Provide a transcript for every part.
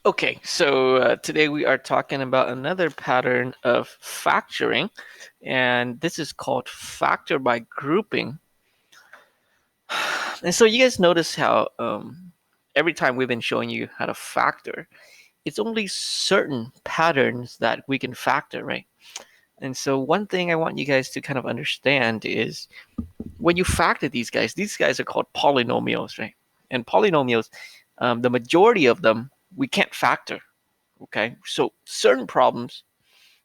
Okay, so today we are talking about another pattern of factoring, and this is called factor by grouping. And so you guys notice how every time we've been showing you how to factor, it's only certain patterns that we can factor, right? And so one thing I want you guys to kind of understand is when you factor these guys are called polynomials, right? And polynomials, the majority of them, we can't factor. Okay, so certain problems,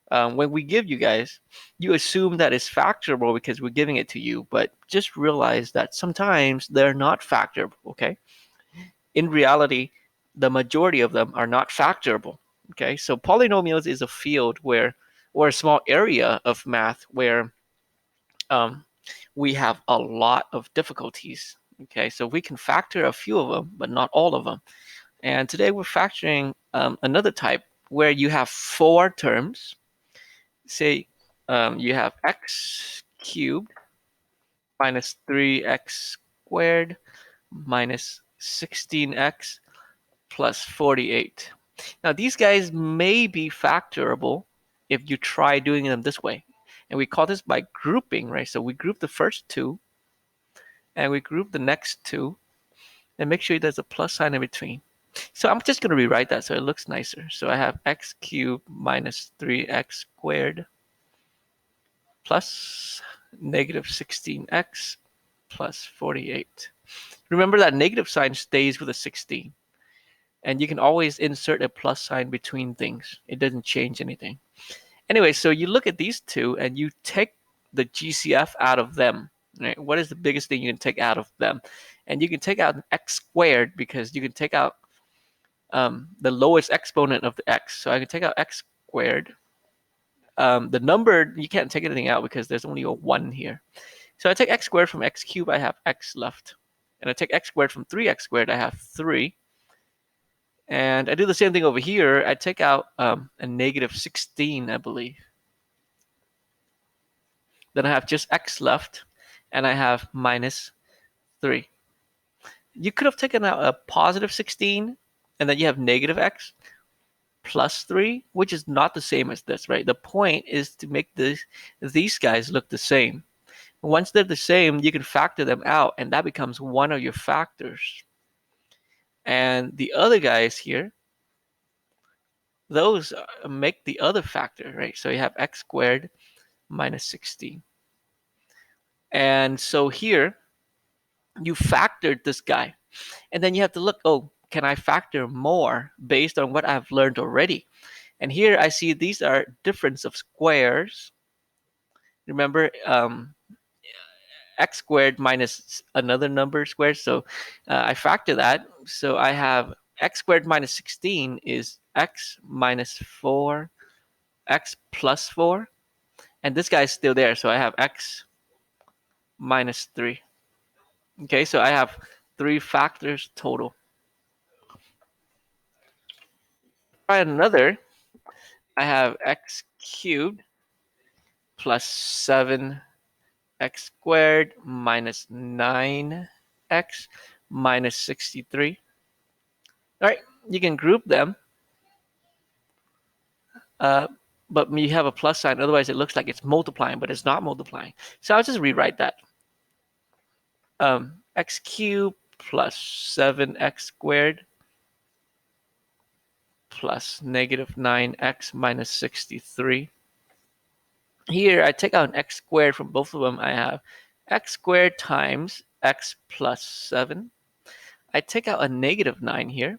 when we give you guys, you assume that it's factorable because we're giving it to you, but just realize that sometimes they're not factorable. Okay, in reality, the majority of them are not factorable. Okay, so polynomials is a field where, or a small area of math where um, we have a lot of difficulties. Okay, so we can factor a few of them, but not all of them. And today we're factoring another type where you have four terms. Say you have x cubed minus 3x squared minus 16x plus 48. Now these guys may be factorable if you try doing them this way. And we call this by grouping, right? So we group the first two and we group the next two and make sure there's a plus sign in between. So I'm just going to rewrite that so it looks nicer. So I have x cubed minus 3x squared plus negative 16x plus 48. Remember that negative sign stays with a 16. And you can always insert a plus sign between things. It doesn't change anything. Anyway, so you look at these two and you take the GCF out of them. Right? What is the biggest thing you can take out of them? And you can take out x squared because you can take out the lowest exponent of the x. So I can take out x squared. The number, you can't take anything out because there's only a 1 here. So I take x squared from x cubed, I have x left. And I take x squared from 3x squared, I have 3. And I do the same thing over here. I take out a negative 16, I believe. Then I have just x left, and I have minus 3. You could have taken out a positive 16, and then you have negative x plus 3, which is not the same as this, right? The point is to make these guys look the same. Once they're the same, you can factor them out, and that becomes one of your factors. And the other guys here, those make the other factor, right? So you have x squared minus 16. And so here, you factored this guy. And then you have to look, oh, can I factor more based on what I've learned already? And here I see these are difference of squares. Remember, x squared minus another number squared. So I factor that. So I have x squared minus 16 is x minus 4, x plus 4. And this guy's still there. So I have x minus 3. Okay, so I have 3 factors total. Try another. I have x cubed plus 7x squared minus 9x minus 63. All right, you can group them, uh, but you have a plus sign. Otherwise, it looks like it's multiplying, but it's not multiplying. So I'll just rewrite that. X cubed plus 7x squared plus negative 9x minus 63. Here, I take out an x squared from both of them. I have x squared times x plus 7. I take out a negative 9 here.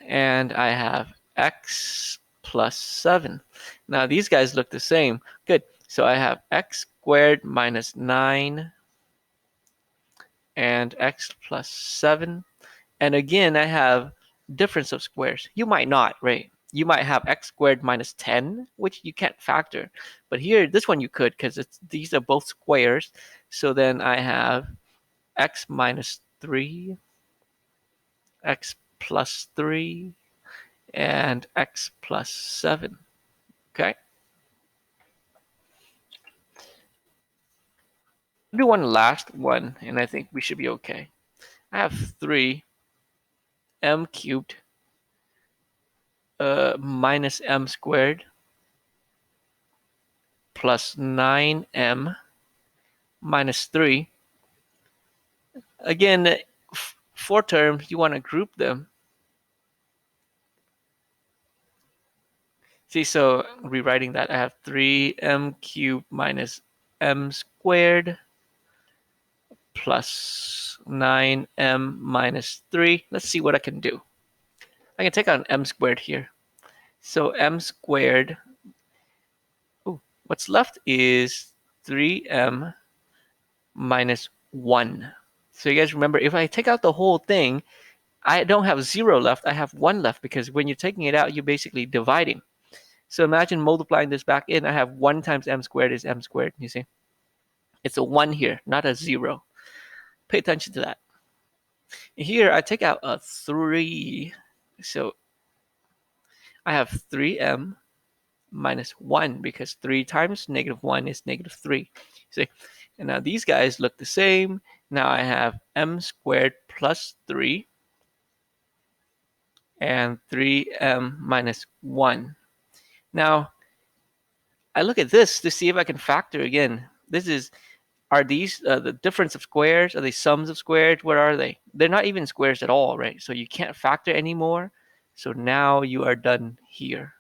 And I have x plus 7. Now, these guys look the same. Good. So I have x squared minus 9 and x plus 7. And again, I have difference of squares. You might not, right? You might have x squared minus 10, which you can't factor. But here, this one you could because these are both squares. So then I have x minus 3, x plus 3, and x plus 7. Okay? Do one last one, and I think we should be okay. I have 3 m cubed minus m squared plus 9m minus 3. Again, four terms, you want to group them. See, so rewriting that, I have 3m cubed minus m squared plus 9m minus 3. Let's see what I can do. I can take out an m squared here. So m squared, what's left is 3m minus 1. So you guys remember, if I take out the whole thing, I don't have 0 left, I have 1 left, because when you're taking it out, you're basically dividing. So imagine multiplying this back in. I have 1 times m squared is m squared, you see? It's a 1 here, not a 0. Pay attention to that. Here, I take out a 3. So I have 3m minus 1, because 3 times negative 1 is negative 3. See? And now these guys look the same. Now I have m squared plus 3 and 3m minus 1. Now, I look at this to see if I can factor again. Are these the difference of squares? Are they sums of squares? What are they? They're not even squares at all, right? So you can't factor anymore. So now you are done here.